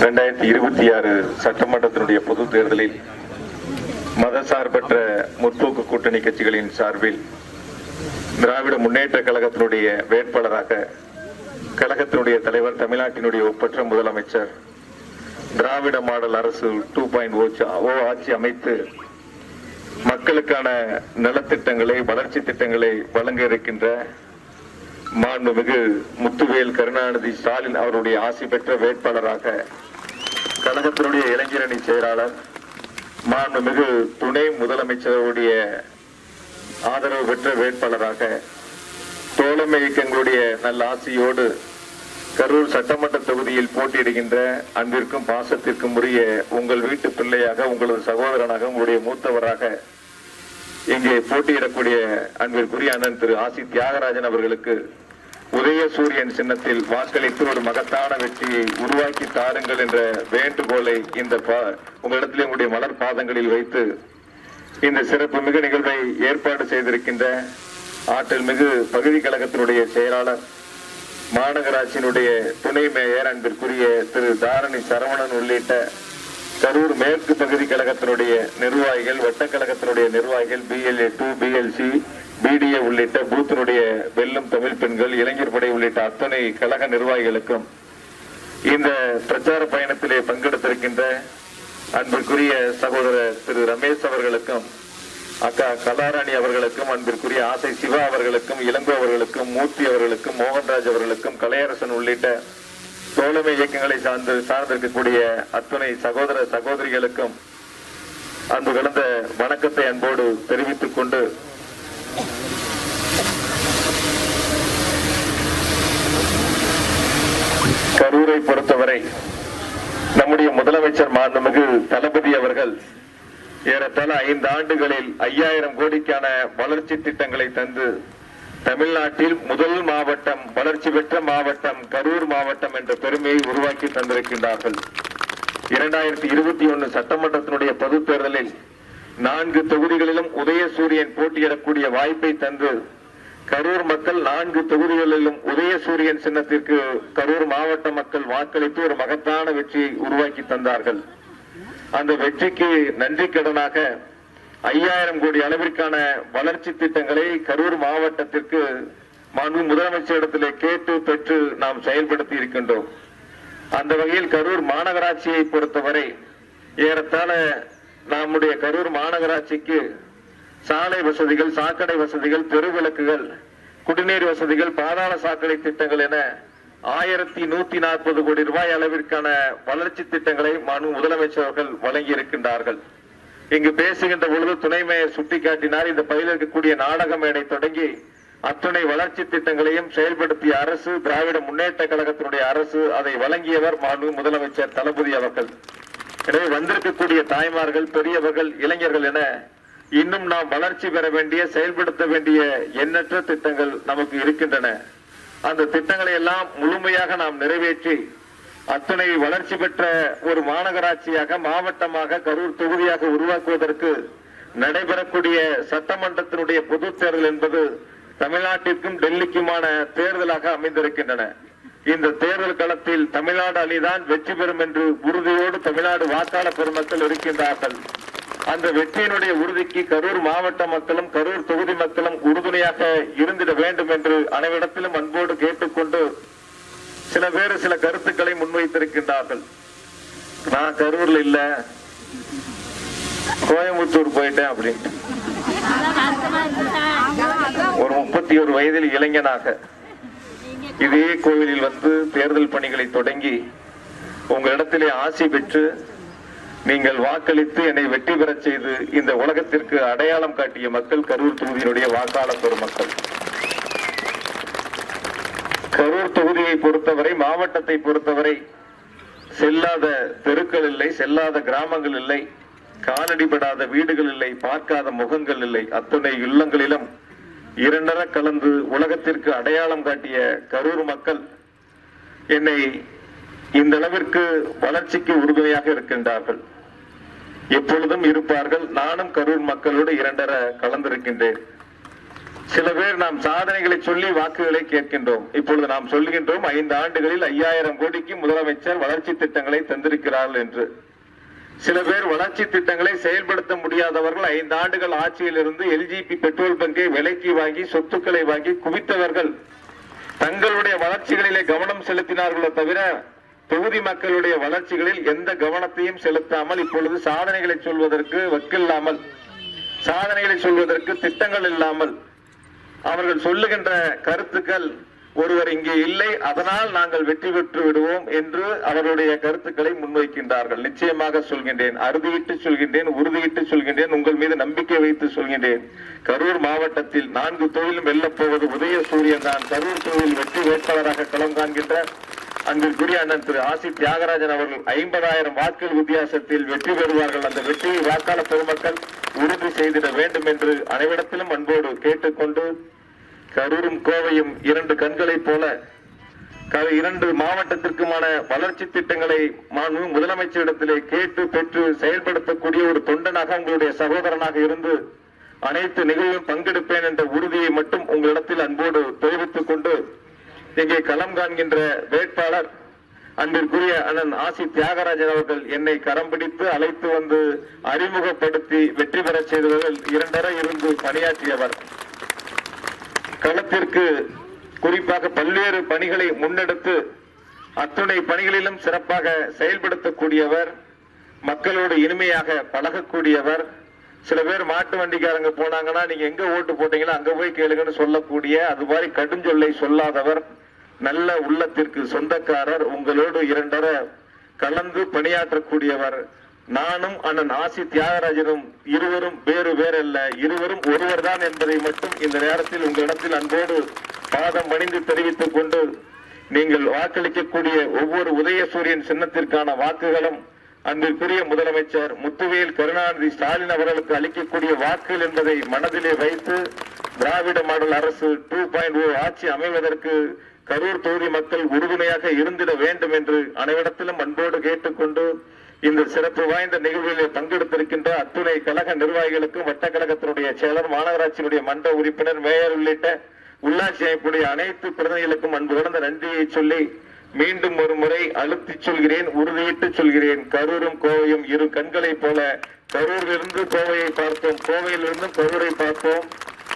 2026 சட்டமன்றத்தினுடைய பொது தேர்தலில் மதசார்பற்ற முற்போக்கு கூட்டணி கட்சிகளின் சார்பில் திராவிட முன்னேற்ற கழகத்தினுடைய வேட்பாளராக கழகத்தினுடைய தலைவர், தமிழ்நாட்டினுடைய ஒப்பற்ற முதலமைச்சர், திராவிட மாடல் அரசு 2.0 ஆட்சி அமைத்து மக்களுக்கான நலத்திட்டங்களை, வளர்ச்சி திட்டங்களை வழங்க இருக்கின்ற மாண்புமிகு முத்துவேல் கருணாநிதி ஸ்டாலின் அவருடைய ஆசி பெற்ற வேட்பாளராக கழகத்தினுடைய இளைஞரணி செயலாளர், மாண்புமிகு துணை முதலமைச்சருடைய ஆதரவு பெற்ற வேட்பாளராக தோழமை இயக்கங்களுடைய நல்ல ஆசியோடு கரூர் சட்டமன்ற தொகுதியில் போட்டியிடுகின்ற அன்பிற்கும் பாசத்திற்கும் உரிய உங்கள் வீட்டு பிள்ளையாக, உங்களது சகோதரனாக, உங்களுடைய மூத்தவராக இங்கே போட்டியிடக்கூடிய அன்பிற்குரிய அண்ணன் திரு ஆசி தியாகராஜன் அவர்களுக்கு உதயசூரியன் சின்னத்தில் வாக்களித்து ஒரு மகத்தான வெற்றியை உருவாக்கி தாருங்கள் என்ற வேண்டுகோளை இந்த உங்களிடத்திலே உங்களுடைய மலர் பாதங்களில் வைத்து இந்த சிறப்பு மிகு நிகழ்வை ஏற்பாடு செய்திருக்கின்ற ஆற்றல் மிகு பகுதி கழகத்தினுடைய செயலாளர், மாநகராட்சியினுடைய துணை மேயர் அன்பிற்குரிய திரு தாரணி சரவணன் உள்ளிட்ட கரூர் மேற்கு பகுதி கழகத்தினுடைய நிர்வாகிகள், வட்டக்கழகத்தினுடைய நிர்வாகிகள், BLA 2, BLC, BDA உள்ளிட்ட பூத்தினுடைய வெல்லும் தமிழ் பெண்கள், இளைஞர் படை உள்ளிட்ட அத்தனை கழக நிர்வாகிகளுக்கும் இந்த பிரச்சார பயணத்திலே பங்கெடுத்திருக்கின்ற அன்பிற்குரிய சகோதரர் திரு ரமேஷ் அவர்களுக்கும், அக்கா கலாராணி அவர்களுக்கும், அன்பிற்குரிய ஆசை சிவா அவர்களுக்கும், இளங்கோ அவர்களுக்கும், மூர்த்தி அவர்களுக்கும், மோகன்ராஜ் அவர்களுக்கும், கலையரசன் உள்ளிட்ட தோழமை இயக்கங்களை சார்ந்திருக்கக்கூடிய அத்துணை சகோதர சகோதரிகளுக்கும் அன்பு கலந்த வணக்கத்தை அன்போடு தெரிவித்துக் கொண்டு, கரூரை பொறுத்தவரை நம்முடைய முதலமைச்சர் மாண்புமிகு தளபதி அவர்கள் ஏறத்தாழ 5 ஆண்டுகளில் 5000 கோடிக்கான வளர்ச்சி திட்டங்களை தந்து தமிழ்நாட்டில் முதல் மாவட்டம், வளர்ச்சி பெற்ற மாவட்டம் கரூர் மாவட்டம் என்ற பெருமையை உருவாக்கி தந்திருக்கின்றார்கள். 2021 சட்டமன்றத்தினுடைய பொது தேர்தலில் 4 தொகுதிகளிலும் உதயசூரியன் போட்டியிடக்கூடிய வாய்ப்பை தந்து கரூர் மக்கள் 4 தொகுதிகளிலும் உதயசூரியன் சின்னத்திற்கு கரூர் மாவட்ட மக்கள் வாக்களித்து ஒரு மகத்தான வெற்றியை உருவாக்கி தந்தார்கள். அந்த வெற்றிக்கு நன்றி கடனாக 5000 கோடி அளவிற்கான வளர்ச்சி திட்டங்களை கரூர் மாவட்டத்திற்கு மாண்பு முதலமைச்சரிடத்திலே கேட்டு பெற்று நாம் செயல்படுத்தி இருக்கின்றோம். அந்த வகையில் கரூர் மாநகராட்சியை பொறுத்தவரை ஏறத்தாழ நம்முடைய கரூர் மாநகராட்சிக்கு சாலை வசதிகள், சாக்கடை வசதிகள், தெருவிளக்குகள், குடிநீர் வசதிகள், பாதாள சாக்கடை திட்டங்கள் என 1140 கோடி ரூபாய் அளவிற்கான வளர்ச்சி திட்டங்களை மாண்பு முதலமைச்சர்கள் வழங்கி இருக்கின்றார்கள். இங்கு பேசுகின்ற பொழுது துணை மேயர் சுட்டிக்காட்டினார், இந்த பகுதியில் இருக்கக்கூடிய நாடக மேடை தொடங்கி அத்துணை வளர்ச்சி திட்டங்களையும் செயல்படுத்திய அரசு திராவிட முன்னேற்ற கழகத்தினுடைய அரசு, அதை வழங்கியவர் மாண்பு முதலமைச்சர் தளபதி அவர்கள். எனவே வந்திருக்கக்கூடிய தாய்மார்கள், பெரியவர்கள், இளைஞர்கள் என இன்னும் நாம் வளர்ச்சி பெற வேண்டிய, செயல்படுத்த வேண்டிய எண்ணற்ற திட்டங்கள் நமக்கு இருக்கின்றன. அந்த திட்டங்களை எல்லாம் முழுமையாக நாம் நிறைவேற்றி அத்தனை வளர்ச்சி பெற்ற ஒரு மாநகராட்சியாக, மாவட்டமாக, கரூர் தொகுதியாக உருவாக்குவதற்கு நடைபெறக்கூடிய சட்டமன்றத்தினுடைய பொது தேர்தல் என்பது தமிழ்நாட்டிற்கும் டெல்லிக்குமான தேர்தலாக அமைந்திருக்கின்றன. இந்த தேர்தல் களத்தில் தமிழ்நாடு அணிதான் வெற்றி பெறும் என்று உறுதியோடு தமிழ்நாடு வாக்காளர் பெருமக்கள் இருக்கின்றார்கள். அந்த வெற்றியினுடைய உறுதிக்கு கரூர் மாவட்ட மக்களும் கரூர் தொகுதி மக்களும் உறுதுணையாக இருந்திட வேண்டும் என்று அனைவரிடத்திலும் அன்போடு கேட்டுக்கொண்டு, சில பேர் சில கருத்துக்களை முன்வைத்திருக்கின்றார்கள். நான் கரூர்ல இல்ல, கோயம்புத்தூர் போயிட்டேன் அப்படின்ட்டு. ஒரு 31 வயதில் இளைஞனாக இதே கோவிலில் வந்து தேர்தல் பணிகளை தொடங்கி உங்களிடத்திலே ஆசி பெற்று நீங்கள் வாக்களித்து என்னை வெற்றி பெறச் செய்து இந்த உலகத்திற்கு அடையாளம் காட்டிய மக்கள் கரூர் தொகுதியினுடைய வாக்காளர் பெருமக்கள். கரூர் தொகுதியை பொறுத்தவரை, மாவட்டத்தை பொறுத்தவரை செல்லாத தெருக்கள் இல்லை, செல்லாத கிராமங்கள் இல்லை, காலடிபடாத வீடுகள் இல்லை, பார்க்காத முகங்கள் இல்லை. அத்தனை இல்லங்களிலும் இரண்டர கலந்து உலகத்திற்கு அடையாளம் காட்டிய கரூர் மக்கள் என்னை இந்த அளவிற்கு வளர்ச்சிக்கு உறுதுணையாக இருக்கின்றார்கள், எப்பொழுதும் இருப்பார்கள். நானும் கரூர் மக்களோடு இரண்டர கலந்திருக்கின்றேன். சில பேர் நாம் சாதனைகளை சொல்லி வாக்குகளை கேட்கின்றோம். இப்பொழுது நாம் சொல்கின்றோம் 5 ஆண்டுகளில் 5000 கோடிக்கு முதலமைச்சர் வளர்ச்சி திட்டங்களை தந்திருக்கிறார்கள் என்று. சில பேர் வளர்ச்சி திட்டங்களை செயல்படுத்த முடியாதவர்கள் 5 ஆண்டுகள் ஆட்சியில் இருந்து எல்ஜிபி பெட்ரோல் பங்கை விலைக்கு வாங்கி சொத்துக்களை வாங்கி குவித்தவர்கள் தங்களுடைய வளர்ச்சிகளிலே கவனம் செலுத்தினார்களோ தவிர தொகுதி மக்களுடைய வளர்ச்சிகளில் எந்த கவனத்தையும் செலுத்தாமல் இப்பொழுது சாதனைகளை சொல்வதற்கு வக்கில்லாமல், சாதனைகளை சொல்வதற்கு திட்டங்கள் இல்லாமல், அவர்கள் சொல்லுகின்ற கருத்துக்கள் ஒருவர் இங்கே இல்லை, அதனால் நாங்கள் வெற்றி பெற்று விடுவோம் என்று அவருடைய கருத்துக்களை முன்வைக்கின்றார்கள். நிச்சயமாக சொல்கின்றேன், அறுதியிட்டு சொல்கின்றேன், உறுதியிட்டு சொல்கின்றேன், உங்கள் மீது நம்பிக்கை வைத்து சொல்கின்றேன். கரூர் மாவட்டத்தில் 4 தொகுதியிலும் வெல்லப் போவது உதயசூரியன் தான். கரூர் தொகுதியில் வெற்றி வேட்பாளராக களம் காண்கின்ற அன்பிற்குரிய அண்ணன் திரு ஆசி தியாகராஜன் அவர்கள் 50,000 வாக்குகள் வித்தியாசத்தில் வெற்றி பெறுவார்கள். அந்த வெற்றியை வாக்காளர் பெருமக்கள் உறுதி செய்திட வேண்டும் என்று அனைவரிடத்திலும் அன்போடு கேட்டுக்கொண்டு, கரூரும் கோவையும் 2 கண்களைப் போல 2 மாவட்டத்திற்குமான வளர்ச்சி திட்டங்களை முதலமைச்சரிடத்திலே கேட்டு பெற்று செயல்படுத்தக்கூடிய ஒரு தொண்டனாக, உங்களுடைய சகோதரனாக இருந்து அனைத்து நிகழ்வும் பங்கெடுப்பேன் என்ற உறுதியை மட்டும் உங்களிடத்தில் அன்போடு தெரிவித்துக் கொண்டு, இங்கே களம் காண்கின்ற வேட்பாளர் அன்பிற்குரிய அண்ணன் ஆசி தியாகராஜன் அவர்கள் என்னை கரம் பிடித்து அழைத்து வந்து அறிமுகப்படுத்தி வெற்றி பெற செய்தவர்கள் 2 இருந்து பணியாற்றியவர். களத்திற்கு குறிப்பாக பல்வேறு பணிகளை முன்னெடுத்து அத்துணை பணிகளிலும் சிறப்பாக செயல்படுத்தக்கூடியவர், மக்களோடு இனிமையாக பழகக்கூடியவர். சில பேர் மாட்டு வண்டிக்காரங்க போனாங்கன்னா நீங்க எங்க ஓட்டு போட்டீங்களோ அங்க போய் கேளுங்கன்னு சொல்லக்கூடிய, அது மாதிரி கடுஞ்சொல்லை சொல்லாதவர், நல்ல உள்ளத்திற்கு சொந்தக்காரர், உங்களோடு 2 கலந்து பணியாற்றக்கூடியவர். நானும் அண்ணன் ஆசி தியாகராஜனும் இருவரும் வேறு வேறல்ல, இருவரும் ஒருவர் தான் என்பதை மட்டும் இந்த நேரத்தில் உங்களிடத்தில் அன்போடு பாதம் பணிந்து தெரிவித்துக் கொண்டு, நீங்கள் வாக்களிக்கக்கூடிய ஒவ்வொரு உதயசூரியன் சின்னத்திற்கான வாக்குகளும் அன்பிற்குரிய முதலமைச்சர் முத்துவேல் கருணாநிதி ஸ்டாலின் அவர்களுக்கு அளிக்கக்கூடிய வாக்குகள் என்பதை மனதிலே வைத்து, திராவிட மாடல் அரசு 2.0 ஆட்சி அமைவதற்கு கரூர் தொகுதி மக்கள் உறுதுணையாக இருந்திட வேண்டும் என்று அனைவரிடத்திலும் அன்போடு கேட்டுக்கொண்டு, இந்த சிறப்பு வாய்ந்த நிகழ்விலே பங்கெடுத்திருக்கின்ற அத்துணை கழக நிர்வாகிகளுக்கும், வட்டக்கழகத்தினுடைய செயலர், மாநகராட்சியினுடைய மன்ற உறுப்பினர், மேயர் உள்ளிட்ட உள்ளாட்சி அமைப்புடைய அனைத்து பிரதிநிதிகளுக்கும் அன்பு கடந்த நன்றியை சொல்லி, மீண்டும் ஒரு முறை அழுத்தி சொல்கிறேன், உறுதியிட்டு சொல்கிறேன், கரூரும் கோவையும் 2 கண்களைப் போல. கரூரிலிருந்து கோவையை பார்த்தோம், கோவையிலிருந்தும் கரூரை பார்த்தோம்.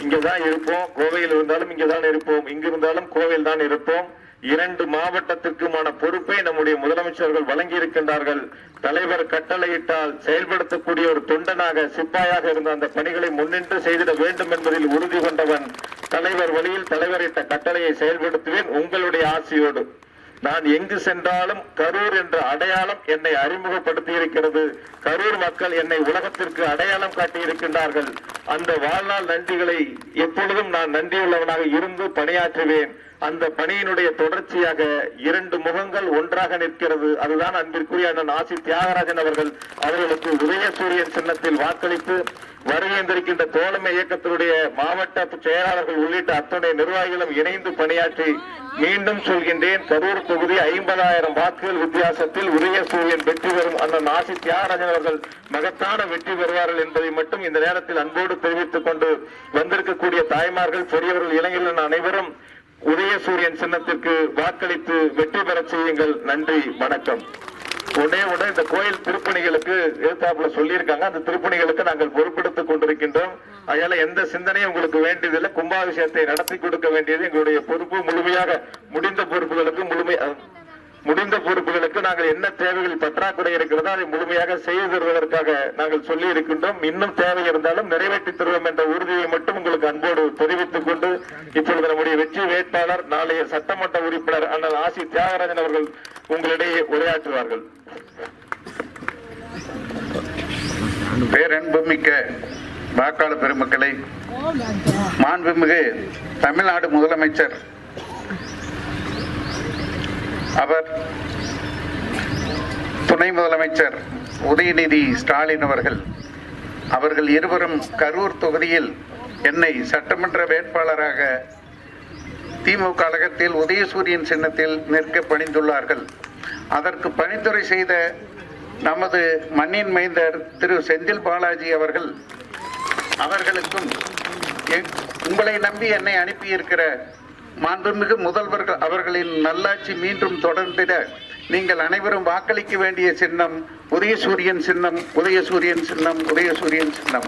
இங்கதான் இருப்போம், கோவையில் இருந்தாலும் இங்கதான் இருப்போம், இங்கிருந்தாலும் கோவையில் தான் இருப்போம். 2 மாவட்டத்திற்குமான பொறுப்பை நம்முடைய முதலமைச்சர்கள் வழங்கி இருக்கின்றார்கள். தலைவர் கட்டளையிட்டால் செயல்படுத்தக்கூடிய ஒரு தொண்டனாக, சிப்பாயாக இருந்த அந்த பணிகளை முன்னின்று செய்திட வேண்டும் என்பதில் உறுதி கொண்டவன். தலைவர் வழியில் தலைவரிட்ட கட்டளையை செயல்படுத்துவேன் உங்களுடைய ஆசையோடு. நான் எங்கு சென்றாலும் கரூர் என்ற அடையாளம் என்னை அறிமுகப்படுத்தி இருக்கிறது. கரூர் மக்கள் என்னை உலகத்திற்கு அடையாளம் காட்டி இருக்கின்றார்கள். அந்த வாழ்நாள் நன்றிகளை எப்பொழுதும் நான் நன்றியுள்ளவனாக இருந்து பணியாற்றுவேன். அந்த பணியினுடைய தொடர்ச்சியாக 2 முகங்கள் ஒன்றாக நிற்கிறது. அதுதான் அன்பிற்குரிய அண்ணன் ஆசி தியாகராஜன் அவர்களுக்கு உதயசூரியன் சின்னத்தில் வாக்களித்து வருகின்றிருக்கின்ற தோழமை இயக்கத்தினுடைய மாவட்ட செயலாளர்கள் உள்ளிட்ட அத்துணை நிர்வாகிகளும் இணைந்து பணியாற்றி, மீண்டும் சொல்கின்றேன், கரூர் தொகுதி 50,000 வாக்குகள் வித்தியாசத்தில் உதயசூரியன் வெற்றி பெறும். அண்ணன் ஆசி தியாகராஜன் அவர்கள் மகத்தான வெற்றி பெறுவார்கள் என்பதை மட்டும் இந்த நேரத்தில் அன்போடு தெரிவித்துக் கொண்டு, வந்திருக்கக்கூடிய தாய்மார்கள், பெரியவர்கள், இளைஞர்கள் அனைவரும் உதயசூரியன் சின்னத்திற்கு வாக்களித்து வெற்றி பெற செய்யுங்கள். நன்றி, வணக்கம். உடனே இந்த கோயில் திருப்பணிகளுக்கு எதிர்த்தாப்புல சொல்லியிருக்காங்க. அந்த திருப்பணிகளுக்கு நாங்கள் பொறுப்பெடுத்துக் கொண்டிருக்கின்றோம். அதனால எந்த சிந்தனையும் உங்களுக்கு வேண்டியதில்லை. கும்பாபிஷேகத்தை நடத்தி கொடுக்க வேண்டியது எங்களுடைய பொறுப்பு. முழுமையாக முடிந்த பொறுப்புகளுக்கு நாங்கள் என்ன தேவைகள் பற்றாக்குறை இருக்கிறதோ அதை முழுமையாக செய்து தருவதற்காக நாங்கள் சொல்லி இருக்கின்றோம். இன்னும் தேவை இருந்தாலும் நிறைவேற்றி தருவோம் என்ற உறுதியை மட்டும் உங்களுக்கு அன்போடு தெரிவித்துக் கொண்டு, இப்பொழுது நம்முடைய வெற்றி வேட்பாளர், நாளைய சட்டமன்ற உறுப்பினர் அண்ணன் ஆசி தியாகராஜன் அவர்கள் உங்களிடையே உரையாற்றுவார்கள். பேரன்புமிக்க வாக்காளர் பெருமக்களை, மாண்புமிகு தமிழ்நாடு முதலமைச்சர் அவர் துணை முதலமைச்சர் உதயநிதி ஸ்டாலின் அவர்கள் இருவரும் கரூர் தொகுதியில் என்னை சட்டமன்ற வேட்பாளராக திமுக கழகத்தில் உதயசூரியன் சின்னத்தில் நிற்க பணிந்துள்ளார்கள். அதற்கு பணித்துரை செய்த நமது மண்ணின் மைந்தர் திரு செந்தில் பாலாஜி அவர்களுக்கும் உங்களை நம்பி என்னை அனுப்பியிருக்கிற மாண்புமிகு முதல்வர்கள் அவர்களின் நல்லாட்சி மீண்டும் தொடர்ந்திட நீங்கள் அனைவரும் வாக்களிக்க வேண்டிய சின்னம் உதயசூரியன் சின்னம், உதயசூரியன் சின்னம், உதயசூரியன் சின்னம்.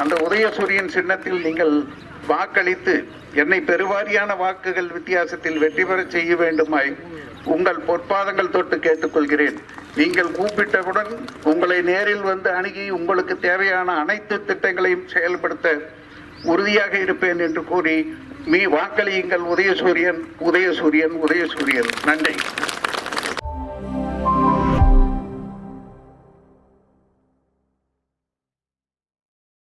அந்த உதயசூரியன் சின்னத்தில் நீங்கள் வாக்களித்து என்னை பெருவாரியான வாக்குகள் வித்தியாசத்தில் வெற்றி பெற செய்ய வேண்டுமாய் உங்கள் பொற்பாதங்கள் தொட்டு கேட்டுக்கொள்கிறேன். நீங்கள் கூப்பிட்டவுடன் உங்களை நேரில் வந்து அணுகி உங்களுக்கு தேவையான அனைத்து திட்டங்களையும் செயல்படுத்த உறுதியாக இருப்பேன் என்று கூறி வாக்களியுங்கள். உதயசூரியன், உதயசூரியன், உதயசூரியன். நன்றி.